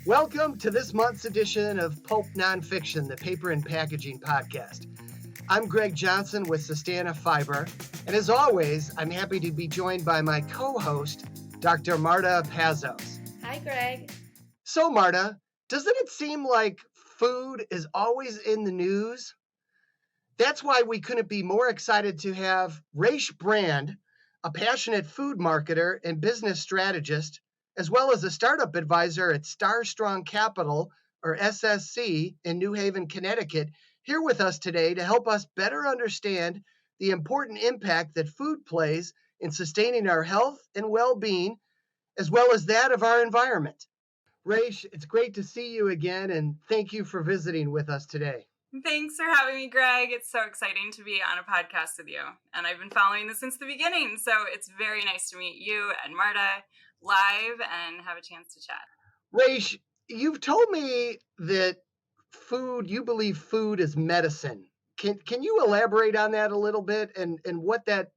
Welcome to this month's edition of Pulp Nonfiction, the paper and packaging podcast. I'm Greg Johnson with Sustana Fiber, and as always, I'm happy to be joined by my co-host, Dr. Marta Pazos. Hi, Greg. So, Marta, doesn't it seem like food is always in the news? That's why we couldn't be more excited to have Rache Brand, a passionate food marketer and business strategist, as well as a startup advisor at Star Strong Capital, or SSC, in New Haven, Connecticut, here with us today to help us better understand the important impact that food plays in sustaining our health and well-being, as well as that of our environment. Rache, it's great to see you again, and thank you for visiting with us today. Thanks for having me, Greg. It's so exciting to be on a podcast with you. And I've been following this since the beginning. So it's very nice to meet you and Marta live and have a chance to chat. Rache, you've told me that you believe food is medicine. Can you elaborate on that a little bit and what that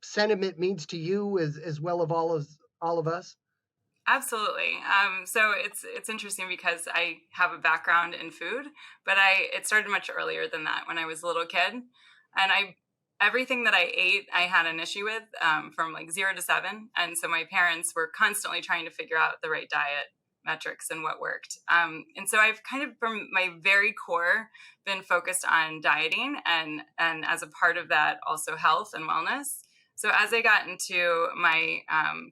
sentiment means to you as well as all of us? Absolutely. So it's interesting because I have a background in food, but it started much earlier than that when I was a little kid. And everything that I ate, I had an issue with from like 0 to 7. And so my parents were constantly trying to figure out the right diet metrics and what worked. And so I've kind of, from my very core, been focused on dieting and as a part of that, also health and wellness. So as I got into my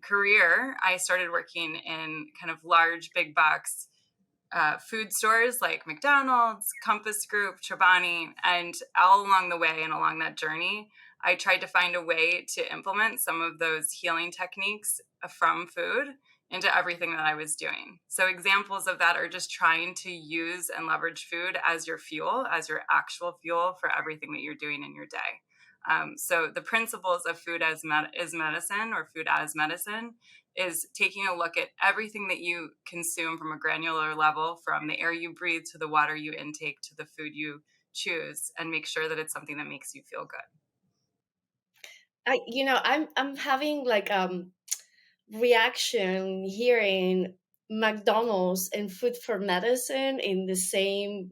career, I started working in kind of large, big box food stores like McDonald's, Compass Group, Chobani, and all along the way and along that journey, I tried to find a way to implement some of those healing techniques from food into everything that I was doing. So examples of that are just trying to use and leverage food as your fuel, as your actual fuel for everything that you're doing in your day. So the principles of food as medicine, or food as medicine, is taking a look at everything that you consume from a granular level, from the air you breathe to the water you intake to the food you choose, and make sure that it's something that makes you feel good. I'm having like reaction hearing McDonald's and food for medicine in the same,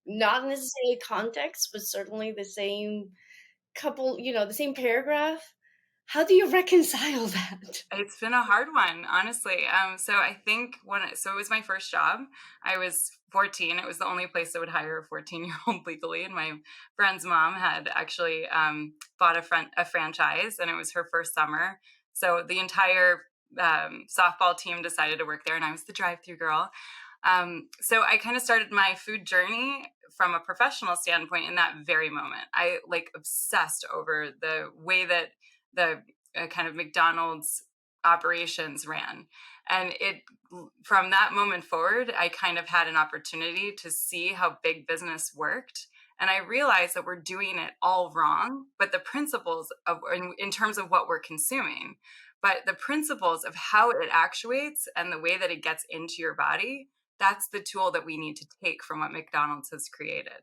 not necessarily context, but certainly the same couple, the same paragraph. How do you reconcile that? It's been a hard one, honestly. So I think it was my first job. I was 14. It was the only place that would hire a 14-year-old legally. And my friend's mom had actually bought a franchise, and it was her first summer. So the entire softball team decided to work there, and I was the drive-through girl. So I kind of started my food journey from a professional standpoint in that very moment. I obsessed over the way that the kind of McDonald's operations ran. And from that moment forward, I kind of had an opportunity to see how big business worked. And I realized that we're doing it all wrong, but the principles in terms of what we're consuming, but the principles of how it actuates and the way that it gets into your body, that's the tool that we need to take from what McDonald's has created.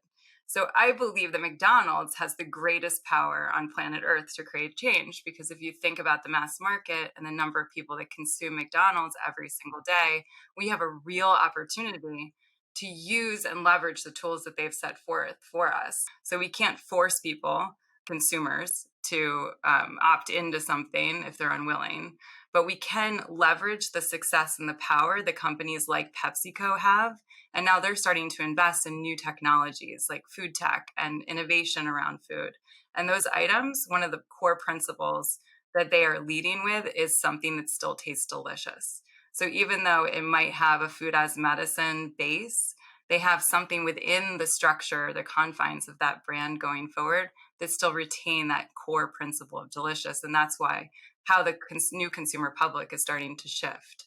So I believe that McDonald's has the greatest power on planet Earth to create change, because if you think about the mass market and the number of people that consume McDonald's every single day, we have a real opportunity to use and leverage the tools that they've set forth for us. So we can't force people, consumers, to opt into something if they're unwilling, but we can leverage the success and the power that companies like PepsiCo have. And now they're starting to invest in new technologies like food tech and innovation around food. And those items, one of the core principles that they are leading with is something that still tastes delicious. So even though it might have a food as medicine base, they have something within the structure, the confines of that brand going forward that still retain that core principle of delicious. And that's how the new consumer public is starting to shift.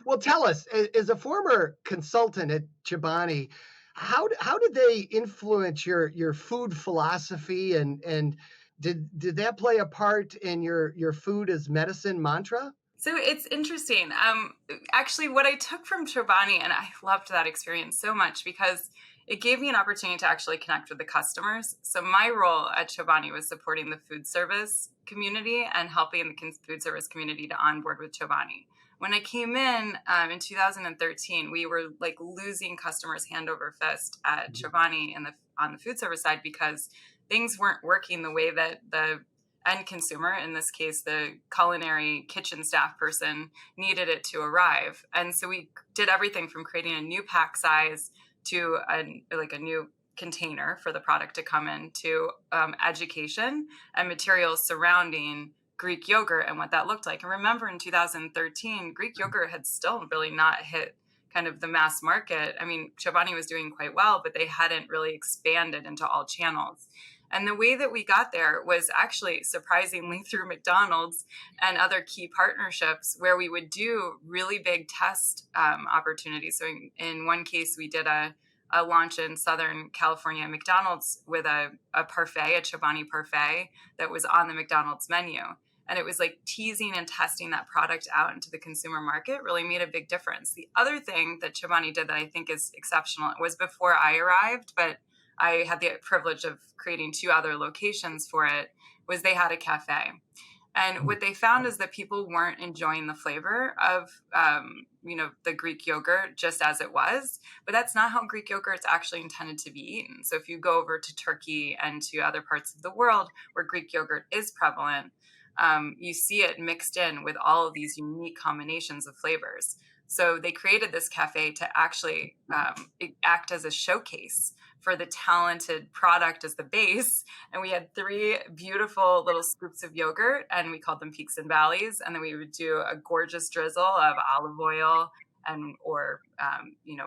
Well, tell us, as a former consultant at Chobani, how did they influence your food philosophy, and did that play a part in your food as medicine mantra? So it's interesting. Actually, what I took from Chobani, and I loved that experience so much because it gave me an opportunity to actually connect with the customers. So my role at Chobani was supporting the food service community and helping the food service community to onboard with Chobani. When I came in 2013, we were like losing customers hand over fist at Chobani on the food service side because things weren't working the way that the end consumer, in this case, the culinary kitchen staff person, needed it to arrive. And so we did everything from creating a new pack size to a new container for the product to come in, to education and materials surrounding Greek yogurt and what that looked like. And remember, in 2013, Greek yogurt had still really not hit kind of the mass market. I mean, Chobani was doing quite well, but they hadn't really expanded into all channels. And the way that we got there was actually surprisingly through McDonald's and other key partnerships where we would do really big test opportunities. So in one case, we did a launch in Southern California McDonald's with a parfait, a Chobani parfait that was on the McDonald's menu. And it was like teasing and testing that product out into the consumer market really made a big difference. The other thing that Chobani did that I think is exceptional, it was before I arrived, but I had the privilege of creating 2 other locations for it, was they had a cafe. And what they found is that people weren't enjoying the flavor of, the Greek yogurt just as it was. But that's not how Greek yogurt is actually intended to be eaten. So if you go over to Turkey and to other parts of the world where Greek yogurt is prevalent, you see it mixed in with all of these unique combinations of flavors. So they created this cafe to actually act as a showcase for the talented product as the base. And we had 3 beautiful little scoops of yogurt, and we called them peaks and valleys. And then we would do a gorgeous drizzle of olive oil or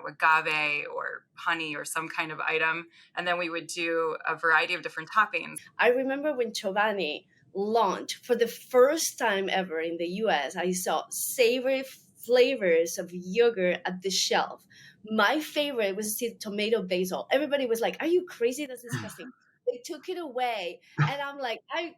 agave or honey or some kind of item. And then we would do a variety of different toppings. I remember when Chobani launched for the first time ever in the US, I saw savory flavors of yogurt at the shelf. My favorite was the tomato basil. Everybody was like, "Are you crazy? That's disgusting." They took it away, and I'm like, I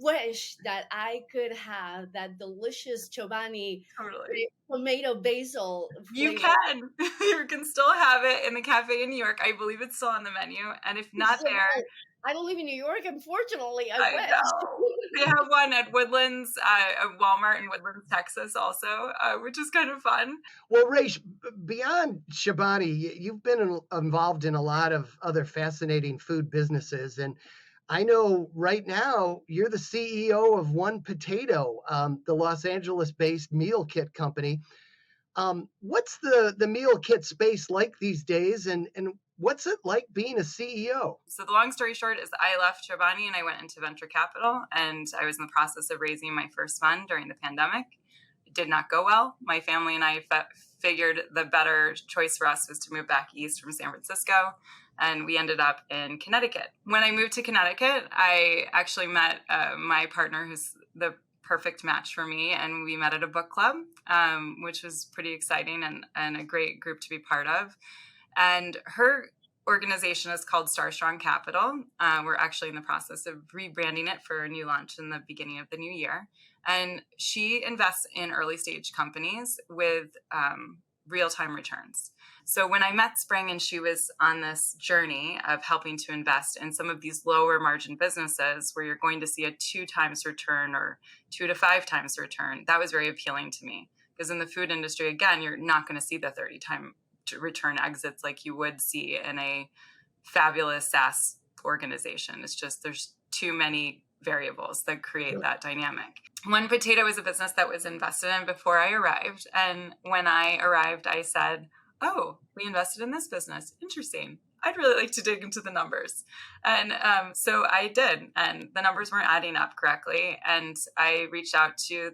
wish that I could have that delicious Chobani Totally. tomato basil You flavor. can. You can still have it in the cafe in New York. I believe it's still on the menu. And if not So there, I don't live in New York, unfortunately. I I wish. know. They have one at Woodlands, a Walmart in Woodlands, Texas, also, which is kind of fun. Well, Rache, beyond Chobani, you've been involved in a lot of other fascinating food businesses. And I know right now you're the CEO of One Potato, the Los Angeles-based meal kit company. What's the meal kit space like these days, and what's it like being a CEO? So the long story short is I left Chobani and I went into venture capital, and I was in the process of raising my first fund during the pandemic. It did not go well. My family and I figured the better choice for us was to move back east from San Francisco, and we ended up in Connecticut. When I moved to Connecticut, I actually met my partner, who's the perfect match for me, and we met at a book club, which was pretty exciting and a great group to be part of. And her organization is called Star Strong Capital. We're actually in the process of rebranding it for a new launch in the beginning of the new year. And she invests in early stage companies with real-time returns. So when I met Spring and she was on this journey of helping to invest in some of these lower margin businesses where you're going to see a 2 times return or 2 to 5 times return, that was very appealing to me. Because in the food industry, again, you're not going to see the 30-time return exits like you would see in a fabulous SaaS organization. It's just there's too many variables that create that dynamic. One Potato is a business that was invested in before I arrived. And when I arrived, I said, "Oh, we invested in this business. Interesting. I'd really like to dig into the numbers." And so I did. And the numbers weren't adding up correctly. And I reached out to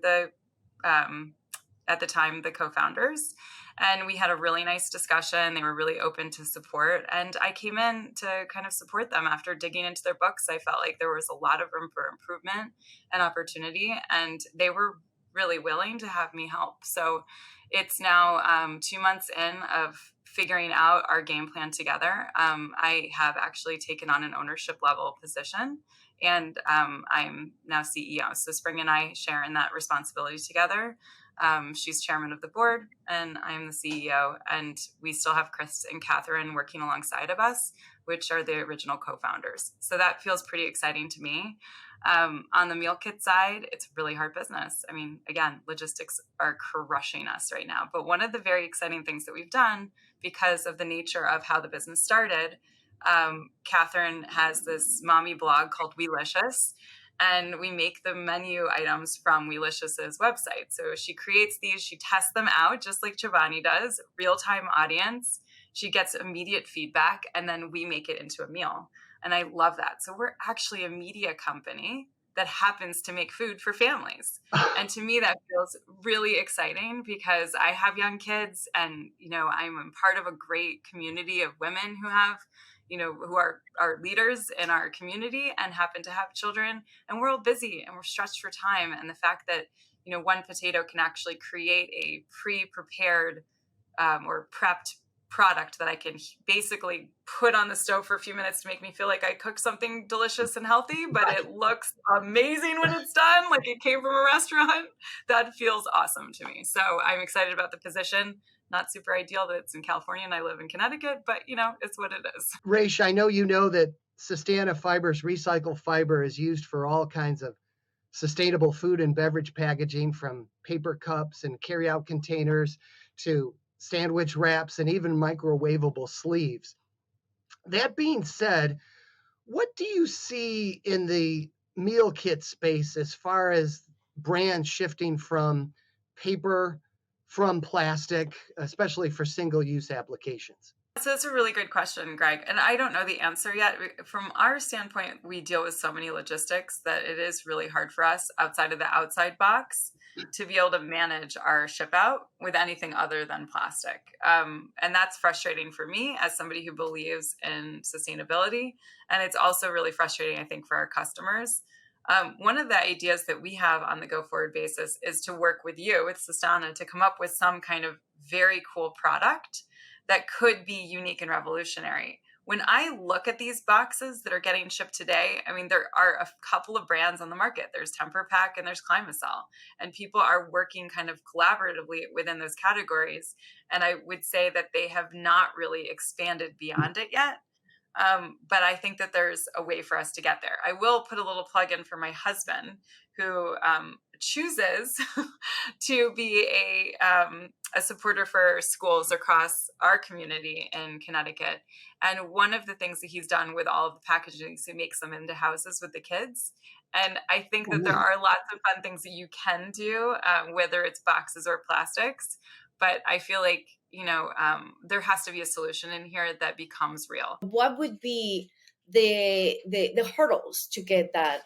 at the time, the co-founders. And we had a really nice discussion. They were really open to support. And I came in to kind of support them. After digging into their books, I felt like there was a lot of room for improvement and opportunity. And they were really willing to have me help. So it's now 2 months in of figuring out our game plan together. I have actually taken on an ownership level position. And I'm now CEO. So Spring and I share in that responsibility together. She's chairman of the board and I'm the CEO, and we still have Chris and Catherine working alongside of us, which are the original co-founders. So that feels pretty exciting to me. On the meal kit side, it's really hard business. I mean, again, logistics are crushing us right now. But one of the very exciting things that we've done because of the nature of how the business started, Catherine has this mommy blog called Weelicious, and we make the menu items from Weelicious's website. So she creates these, she tests them out just like Chobani does, real-time audience. She gets immediate feedback, and then we make it into a meal. And I love that. So we're actually a media company that happens to make food for families. And to me, that feels really exciting because I have young kids and, I'm part of a great community of women who have, who are leaders in our community and happen to have children. And we're all busy and we're stretched for time. And the fact that, one potato can actually create a pre-prepared or prepped product that I can basically put on the stove for a few minutes to make me feel like I cooked something delicious and healthy, but it looks amazing when it's done, like it came from a restaurant. That feels awesome to me. So I'm excited about the position. Not super ideal that it's in California and I live in Connecticut, but it's what it is. Rache, I know you know that Sustana Fibers recycled fiber is used for all kinds of sustainable food and beverage packaging, from paper cups and carryout containers to sandwich wraps and even microwavable sleeves. That being said, what do you see in the meal kit space as far as brands shifting from paper, from plastic, especially for single-use applications? So that's a really good question, Greg. And I don't know the answer yet. From our standpoint, we deal with so many logistics that it is really hard for us outside of the outside box to be able to manage our ship out with anything other than plastic. And that's frustrating for me as somebody who believes in sustainability. And it's also really frustrating, I think, for our customers. One of the ideas that we have on the go forward basis is to work with you, with Sustana, to come up with some kind of very cool product that could be unique and revolutionary. When I look at these boxes that are getting shipped today, I mean, there are a couple of brands on the market. There's Temper Pack and there's Climasol, and people are working kind of collaboratively within those categories. And I would say that they have not really expanded beyond it yet. But I think that there's a way for us to get there. I will put a little plug in for my husband, who chooses to be a supporter for schools across our community in Connecticut. And one of the things that he's done with all of the packaging is he makes them into houses with the kids. And I think that there are lots of fun things that you can do, whether it's boxes or plastics. But I feel like, there has to be a solution in here that becomes real. What would be the hurdles to get that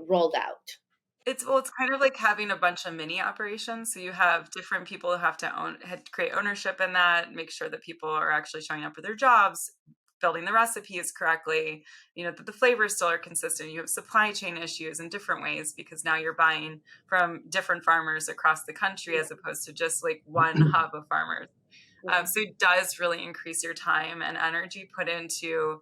rolled out? It's kind of like having a bunch of mini operations. So you have different people who have to create ownership in that, make sure that people are actually showing up for their jobs, building the recipes correctly, that the flavors still are consistent. You have supply chain issues in different ways because now you're buying from different farmers across the country as opposed to just like one hub of farmers. So it does really increase your time and energy put into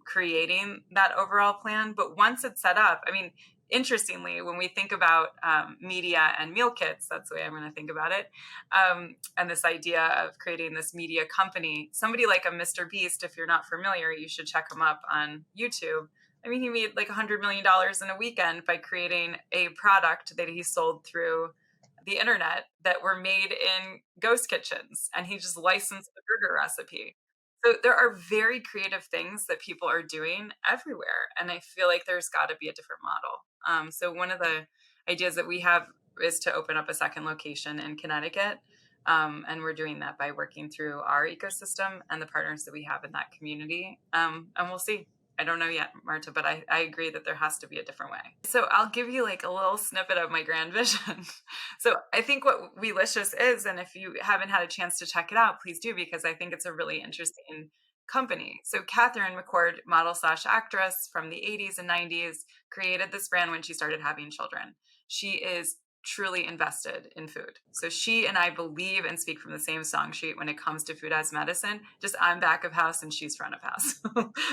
creating that overall plan. But once it's set up, I mean, interestingly, when we think about media and meal kits, that's the way I'm going to think about it. And this idea of creating this media company, somebody like a Mr. Beast, if you're not familiar, you should check him up on YouTube. I mean, he made like $100 million in a weekend by creating a product that he sold through the internet that were made in ghost kitchens, and he just licensed the burger recipe. So there are very creative things that people are doing everywhere, and I feel like there's got to be a different model. So one of the ideas that we have is to open up a second location in Connecticut, and we're doing that by working through our ecosystem and the partners that we have in that community, and we'll see. I don't know yet, Marta, but I agree that there has to be a different way. So I'll give you like a little snippet of my grand vision. So I think what Weelicious is, and if you haven't had a chance to check it out, please do, because I think it's a really interesting company. So Catherine McCord, model/actress from the 80s and 90s, created this brand when she started having children. She is truly invested in food. So she and I believe and speak from the same song sheet when it comes to food as medicine. Just I'm back of house and she's front of house.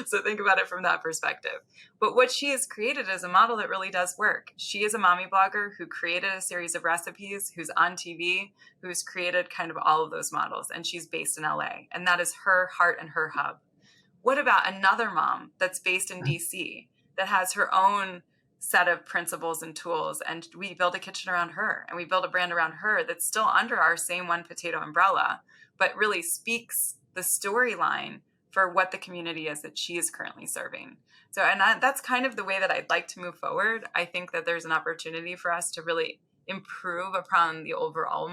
So think about it from that perspective. But what she has created is a model that really does work. She is a mommy blogger who created a series of recipes, who's on TV, who's created kind of all of those models. And she's based in LA. And that is her heart and her hub. What about another mom that's based in DC that has her own set of principles and tools, and we build a kitchen around her, and we build a brand around her that's still under our same One Potato umbrella, but really speaks the storyline for what the community is that she is currently serving. So, and that's kind of the way that I'd like to move forward. I think that there's an opportunity for us to really improve upon the overall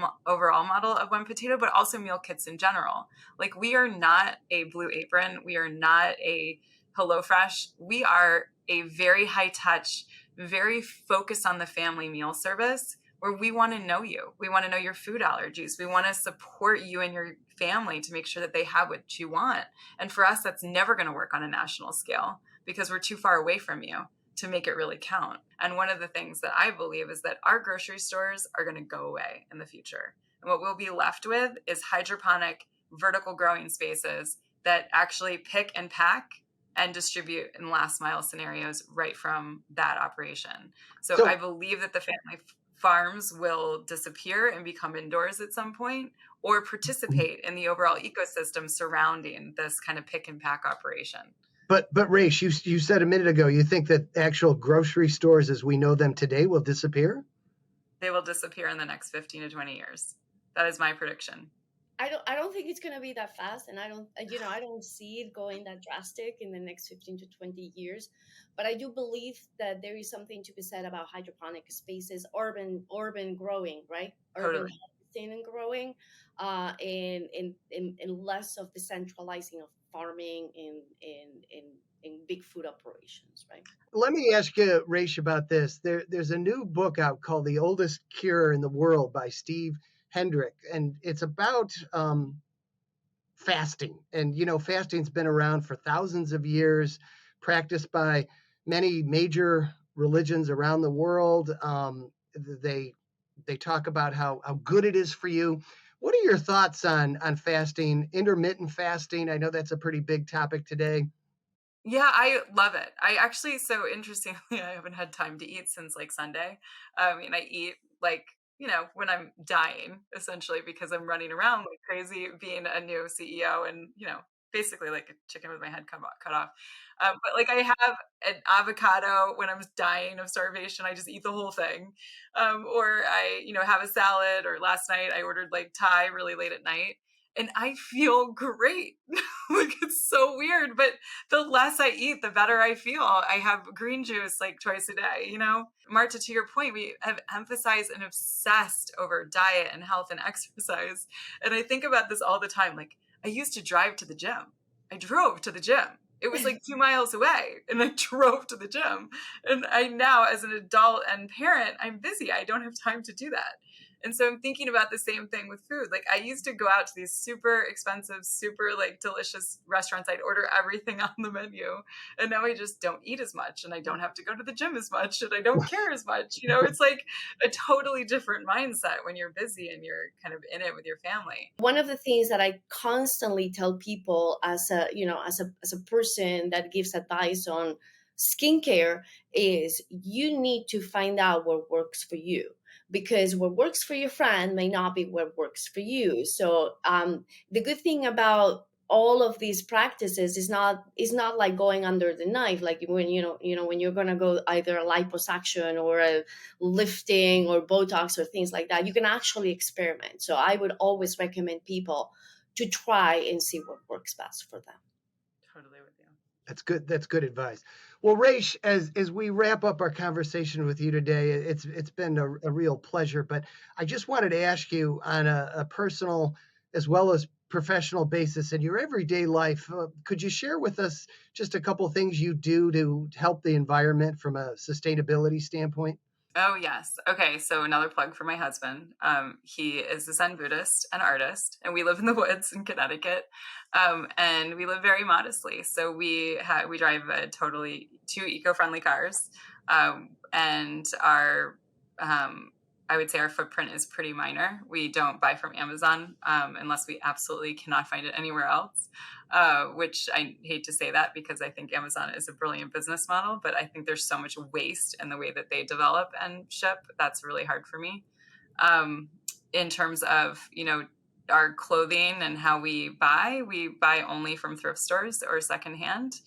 model of One Potato, but also meal kits in general. Like, we are not a Blue Apron, we are not a HelloFresh. We are a very high touch, very focused on the family meal service, where we want to know you. We want to know your food allergies. We want to support you and your family to make sure that they have what you want. And for us, that's never going to work on a national scale because we're too far away from you to make it really count. And one of the things that I believe is that our grocery stores are going to go away in the future. And what we'll be left with is hydroponic, vertical growing spaces that actually pick and pack and distribute in last mile scenarios right from that operation. So I believe that the family farms will disappear and become indoors at some point, or participate in the overall ecosystem surrounding this kind of pick and pack operation. But Rache, you said a minute ago, you think that actual grocery stores as we know them today will disappear? They will disappear in the next 15 to 20 years. That is my prediction. I don't think it's going to be that fast, and I don't see it going that drastic in the next 15 to 20 years. But I do believe that there is something to be said about hydroponic spaces, urban growing, right? Totally. Urban harvesting and growing, and less of the centralizing of farming in big food operations, right? Let me ask you, Rache, about this. There's a new book out called The Oldest Cure in the World by Steve Hendrick, and it's about fasting. And, fasting's been around for thousands of years, practiced by many major religions around the world. They talk about how good it is for you. What are your thoughts on fasting, intermittent fasting? I know that's a pretty big topic today. Yeah, I love it. I actually, so interestingly, I haven't had time to eat since like Sunday. I mean, I eat like, when I'm dying, essentially, because I'm running around like crazy being a new CEO and, basically like a chicken with my head cut off. But like, I have an avocado when I'm dying of starvation. I just eat the whole thing. Or I, have a salad, or last night I ordered like Thai really late at night. And I feel great. Like, it's so weird, but the less I eat, the better I feel. I have green juice like twice a day, Marta, to your point, we have emphasized and obsessed over diet and health and exercise. And I think about this all the time. Like, I used to drive to the gym. I drove to the gym. It was like 2 miles away, and I drove to the gym. And I now, as an adult and parent, I'm busy. I don't have time to do that. And so I'm thinking about the same thing with food. Like, I used to go out to these super expensive, super like delicious restaurants. I'd order everything on the menu. And now I just don't eat as much, and I don't have to go to the gym as much, and I don't care as much. It's like a totally different mindset when you're busy and you're kind of in it with your family. One of the things that I constantly tell people as a person that gives advice on skincare is you need to find out what works for you, because what works for your friend may not be what works for you. So the good thing about all of these practices is not like going under the knife, like when when you're going to go either a liposuction or a lifting or Botox or things like that. You can actually experiment. So I would always recommend people to try and see what works best for them. Totally with you. That's good. That's good advice. Well, Rache, as we wrap up our conversation with you today, it's been a real pleasure. But I just wanted to ask you on a personal as well as professional basis in your everyday life, could you share with us just a couple things you do to help the environment from a sustainability standpoint? Oh, yes. Okay, so another plug for my husband. He is a Zen Buddhist and artist, and we live in the woods in Connecticut, and we live very modestly. So we drive two eco-friendly cars, and our I would say our footprint is pretty minor. We don't buy from Amazon unless we absolutely cannot find it anywhere else, which I hate to say that because I think Amazon is a brilliant business model, but I think there's so much waste in the way that they develop and ship. That's really hard for me. In terms of, our clothing and how we buy only from thrift stores or secondhand.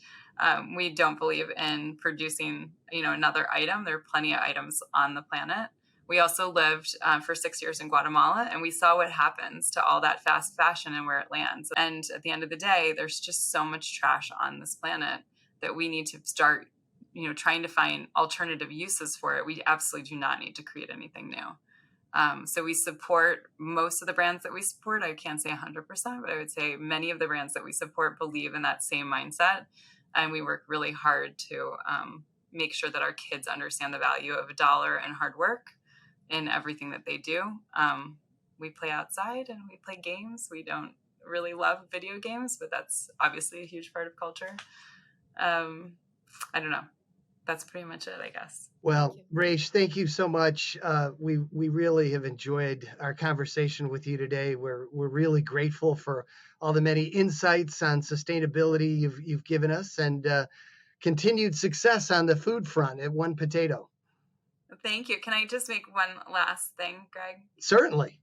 We don't believe in producing, another item. There are plenty of items on the planet. We also lived for 6 years in Guatemala, and we saw what happens to all that fast fashion and where it lands. And at the end of the day, there's just so much trash on this planet that we need to start, trying to find alternative uses for it. We absolutely do not need to create anything new. So we support most of the brands that we support. I can't say 100%, but I would say many of the brands that we support believe in that same mindset. And we work really hard to make sure that our kids understand the value of $1 and hard work in everything that they do. We play outside and we play games. We don't really love video games, but that's obviously a huge part of culture. I don't know. That's pretty much it, I guess. Well, Rache, thank you so much. We really have enjoyed our conversation with you today. We're really grateful for all the many insights on sustainability you've given us, and continued success on the food front at One Potato. Thank you. Can I just make one last thing, Greg? Certainly.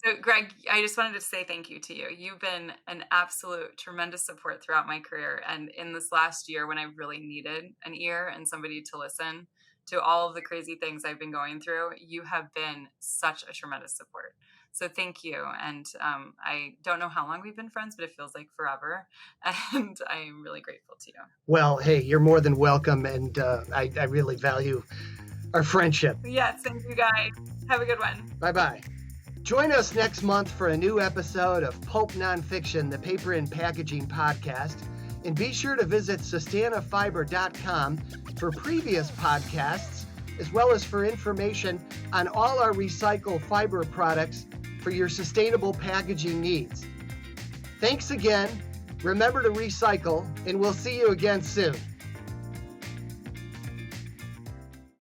So, Greg, I just wanted to say thank you to you. You've been an absolute tremendous support throughout my career. And in this last year, when I really needed an ear and somebody to listen to all of the crazy things I've been going through, you have been such a tremendous support. So thank you. And I don't know how long we've been friends, but it feels like forever. And I'm really grateful to you. Well, hey, you're more than welcome. And I really value our friendship. Yes, thank you guys. Have a good one. Bye-bye. Join us next month for a new episode of Pulp Nonfiction, the paper and packaging podcast. And be sure to visit sustanafiber.com for previous podcasts, as well as for information on all our recycled fiber products for your sustainable packaging needs. Thanks again. Remember to recycle, and we'll see you again soon.